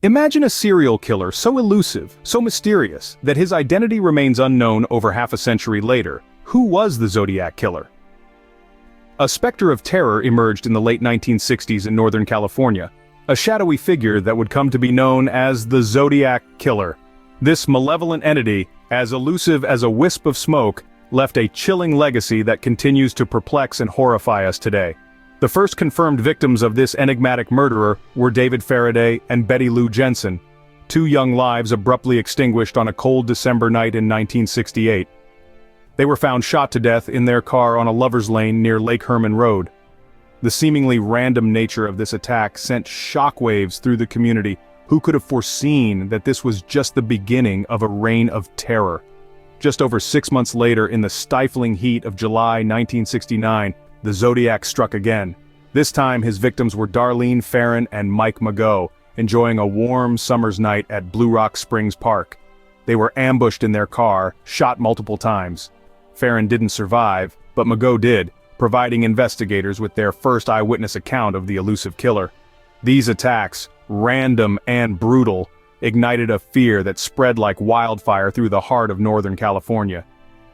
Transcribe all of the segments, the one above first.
Imagine a serial killer so elusive, so mysterious, that his identity remains unknown over half a century later. Who was the Zodiac Killer? A specter of terror emerged in the late 1960s in Northern California, a shadowy figure that would come to be known as the Zodiac Killer. This malevolent entity, as elusive as a wisp of smoke, left a chilling legacy that continues to perplex and horrify us today. The first confirmed victims of this enigmatic murderer were David Faraday and Betty Lou Jensen, two young lives abruptly extinguished on a cold December night in 1968. They were found shot to death in their car on a lover's lane near Lake Herman Road. The seemingly random nature of this attack sent shockwaves through the community. Who could have foreseen that this was just the beginning of a reign of terror? Just over 6 months later, in the stifling heat of July 1969, the Zodiac struck again. This time his victims were Darlene Ferrin and Mike Mageau, enjoying a warm summer's night at Blue Rock Springs Park. They were ambushed in their car, shot multiple times. Ferrin didn't survive, but Mageau did, providing investigators with their first eyewitness account of the elusive killer. These attacks, random and brutal, ignited a fear that spread like wildfire through the heart of Northern California.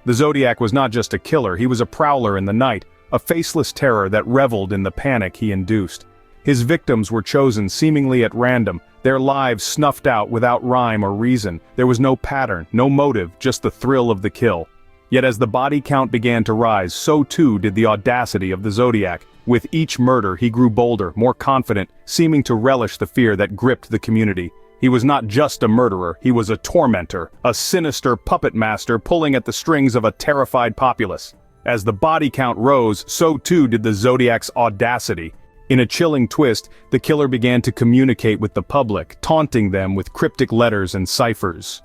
The Zodiac was not just a killer, he was a prowler in the night, a faceless terror that reveled in the panic he induced. His victims were chosen seemingly at random, their lives snuffed out without rhyme or reason. There was no pattern, no motive, just the thrill of the kill. Yet as the body count began to rise, so too did the audacity of the Zodiac. With each murder he grew bolder, more confident, seeming to relish the fear that gripped the community. He was not just a murderer, he was a tormentor, a sinister puppet master pulling at the strings of a terrified populace. As the body count rose, so too did the Zodiac's audacity. In a chilling twist, the killer began to communicate with the public, taunting them with cryptic letters and ciphers.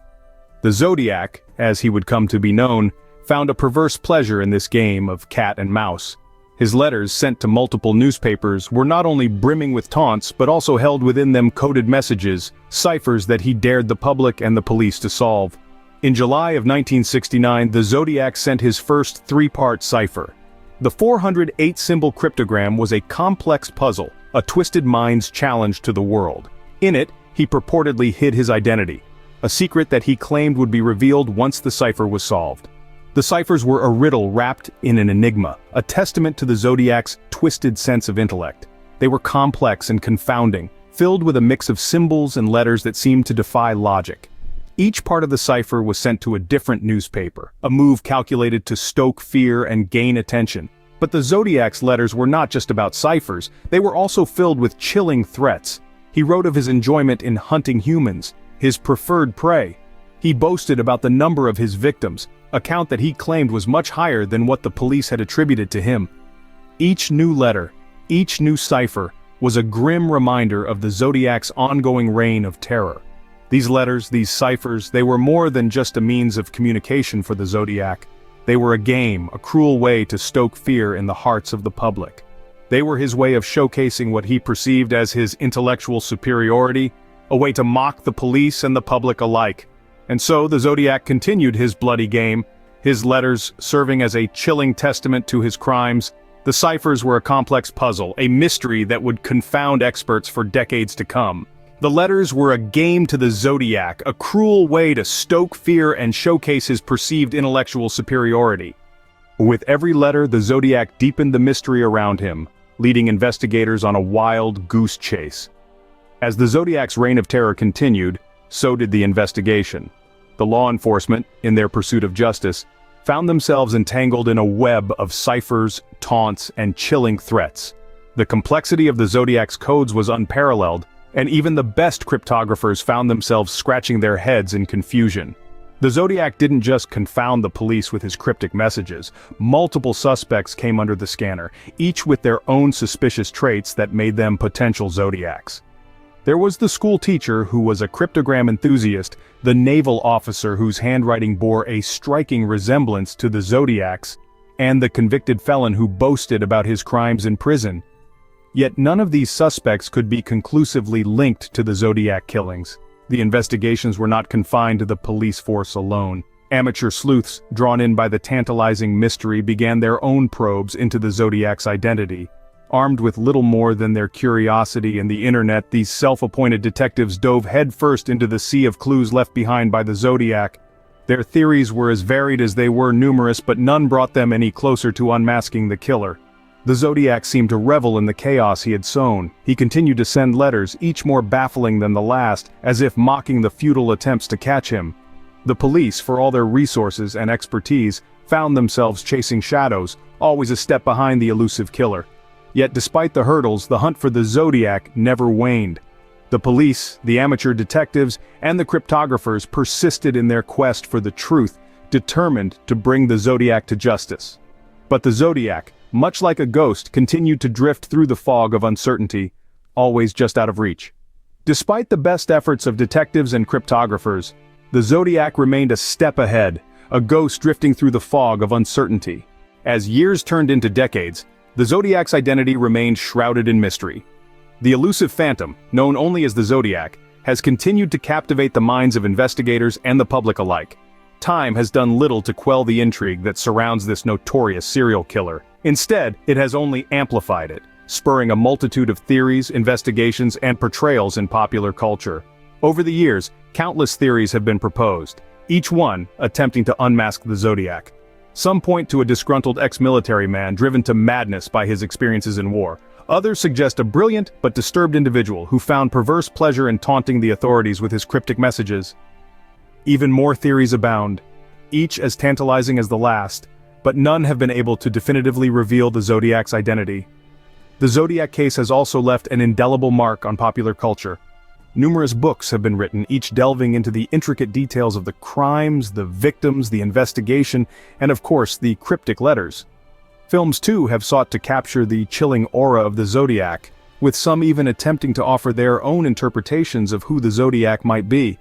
The Zodiac, as he would come to be known, found a perverse pleasure in this game of cat and mouse. His letters, sent to multiple newspapers, were not only brimming with taunts but also held within them coded messages, ciphers that he dared the public and the police to solve. In July of 1969, the Zodiac sent his first three-part cipher. The 408-symbol cryptogram was a complex puzzle, a twisted mind's challenge to the world. In it, he purportedly hid his identity, a secret that he claimed would be revealed once the cipher was solved. The ciphers were a riddle wrapped in an enigma, a testament to the Zodiac's twisted sense of intellect. They were complex and confounding, filled with a mix of symbols and letters that seemed to defy logic. Each part of the cipher was sent to a different newspaper, a move calculated to stoke fear and gain attention. But the Zodiac's letters were not just about ciphers, they were also filled with chilling threats. He wrote of his enjoyment in hunting humans, his preferred prey. He boasted about the number of his victims, a count that he claimed was much higher than what the police had attributed to him. Each new letter, each new cipher, was a grim reminder of the Zodiac's ongoing reign of terror. These letters, these ciphers, they were more than just a means of communication for the Zodiac. They were a game, a cruel way to stoke fear in the hearts of the public. They were his way of showcasing what he perceived as his intellectual superiority, a way to mock the police and the public alike. And so the Zodiac continued his bloody game, his letters serving as a chilling testament to his crimes. The ciphers were a complex puzzle, a mystery that would confound experts for decades to come. The letters were a game to the Zodiac, a cruel way to stoke fear and showcase his perceived intellectual superiority. With every letter, the Zodiac deepened the mystery around him, leading investigators on a wild goose chase. As the Zodiac's reign of terror continued, so did the investigation. The law enforcement, in their pursuit of justice, found themselves entangled in a web of ciphers, taunts, and chilling threats. The complexity of the Zodiac's codes was unparalleled, and even the best cryptographers found themselves scratching their heads in confusion. The Zodiac didn't just confound the police with his cryptic messages. Multiple suspects came under the scanner, each with their own suspicious traits that made them potential Zodiacs. There was the school teacher who was a cryptogram enthusiast, the naval officer whose handwriting bore a striking resemblance to the Zodiac's, and the convicted felon who boasted about his crimes in prison. Yet none of these suspects could be conclusively linked to the Zodiac killings. The investigations were not confined to the police force alone. Amateur sleuths, drawn in by the tantalizing mystery, began their own probes into the Zodiac's identity. Armed with little more than their curiosity and the internet, these self-appointed detectives dove headfirst into the sea of clues left behind by the Zodiac. Their theories were as varied as they were numerous, but none brought them any closer to unmasking the killer. The Zodiac seemed to revel in the chaos he had sown. He continued to send letters, each more baffling than the last, as if mocking the futile attempts to catch him. The police, for all their resources and expertise, found themselves chasing shadows, always a step behind the elusive killer. Yet despite the hurdles, the hunt for the Zodiac never waned. The police, the amateur detectives, and the cryptographers persisted in their quest for the truth, determined to bring the Zodiac to justice. But the Zodiac, much like a ghost, continued to drift through the fog of uncertainty, always just out of reach. Despite the best efforts of detectives and cryptographers, the Zodiac remained a step ahead, a ghost drifting through the fog of uncertainty. As years turned into decades, the Zodiac's identity remained shrouded in mystery. The elusive phantom, known only as the Zodiac, has continued to captivate the minds of investigators and the public alike. Time has done little to quell the intrigue that surrounds this notorious serial killer. Instead, it has only amplified it, spurring a multitude of theories, investigations, and portrayals in popular culture. Over the years, countless theories have been proposed, each one attempting to unmask the Zodiac. Some point to a disgruntled ex-military man driven to madness by his experiences in war. Others suggest a brilliant but disturbed individual who found perverse pleasure in taunting the authorities with his cryptic messages. Even more theories abound, each as tantalizing as the last, but none have been able to definitively reveal the Zodiac's identity. The Zodiac case has also left an indelible mark on popular culture. Numerous books have been written, each delving into the intricate details of the crimes, the victims, the investigation, and of course the cryptic letters. Films too have sought to capture the chilling aura of the Zodiac, with some even attempting to offer their own interpretations of who the Zodiac might be.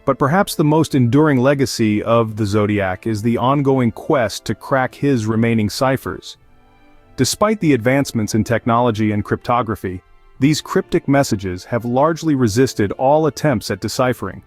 But perhaps the most enduring legacy of the Zodiac is the ongoing quest to crack his remaining ciphers. Despite the advancements in technology and cryptography, these cryptic messages have largely resisted all attempts at deciphering.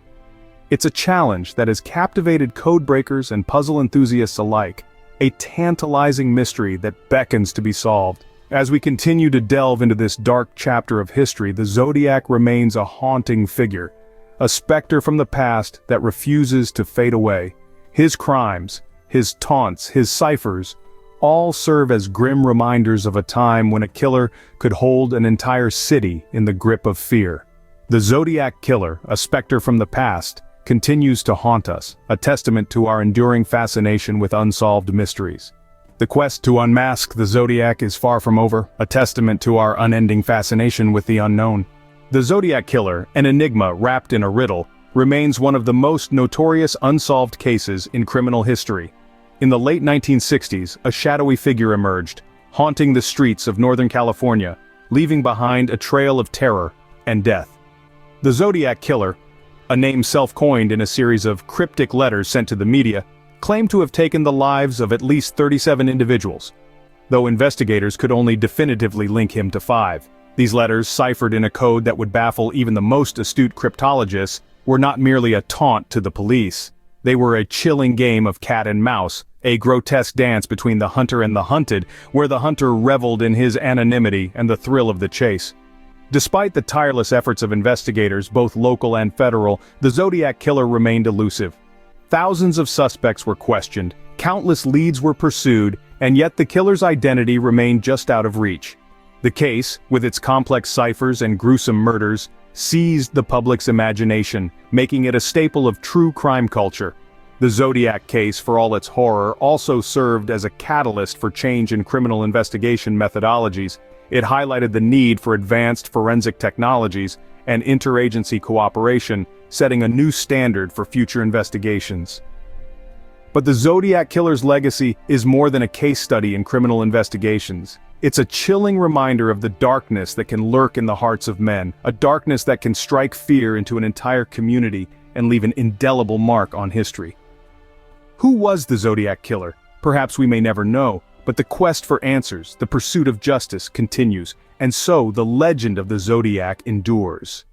It's a challenge that has captivated codebreakers and puzzle enthusiasts alike, a tantalizing mystery that beckons to be solved. As we continue to delve into this dark chapter of history, the Zodiac remains a haunting figure, a specter from the past that refuses to fade away. His crimes, his taunts, his ciphers, all serve as grim reminders of a time when a killer could hold an entire city in the grip of fear. The Zodiac Killer, a specter from the past, continues to haunt us, a testament to our enduring fascination with unsolved mysteries. The quest to unmask the Zodiac is far from over, a testament to our unending fascination with the unknown. The Zodiac Killer, an enigma wrapped in a riddle, remains one of the most notorious unsolved cases in criminal history. In the late 1960s, a shadowy figure emerged, haunting the streets of Northern California, leaving behind a trail of terror and death. The Zodiac Killer, a name self-coined in a series of cryptic letters sent to the media, claimed to have taken the lives of at least 37 individuals, though investigators could only definitively link him to 5. These letters, ciphered in a code that would baffle even the most astute cryptologists, were not merely a taunt to the police. They were a chilling game of cat and mouse, a grotesque dance between the hunter and the hunted, where the hunter reveled in his anonymity and the thrill of the chase. Despite the tireless efforts of investigators, both local and federal, the Zodiac Killer remained elusive. Thousands of suspects were questioned, countless leads were pursued, and yet the killer's identity remained just out of reach. The case, with its complex ciphers and gruesome murders, seized the public's imagination, making it a staple of true crime culture. The Zodiac case, for all its horror, also served as a catalyst for change in criminal investigation methodologies. It highlighted the need for advanced forensic technologies and interagency cooperation, setting a new standard for future investigations. But the Zodiac Killer's legacy is more than a case study in criminal investigations. It's a chilling reminder of the darkness that can lurk in the hearts of men, a darkness that can strike fear into an entire community and leave an indelible mark on history. Who was the Zodiac Killer? Perhaps we may never know, but the quest for answers, the pursuit of justice continues, and so the legend of the Zodiac endures.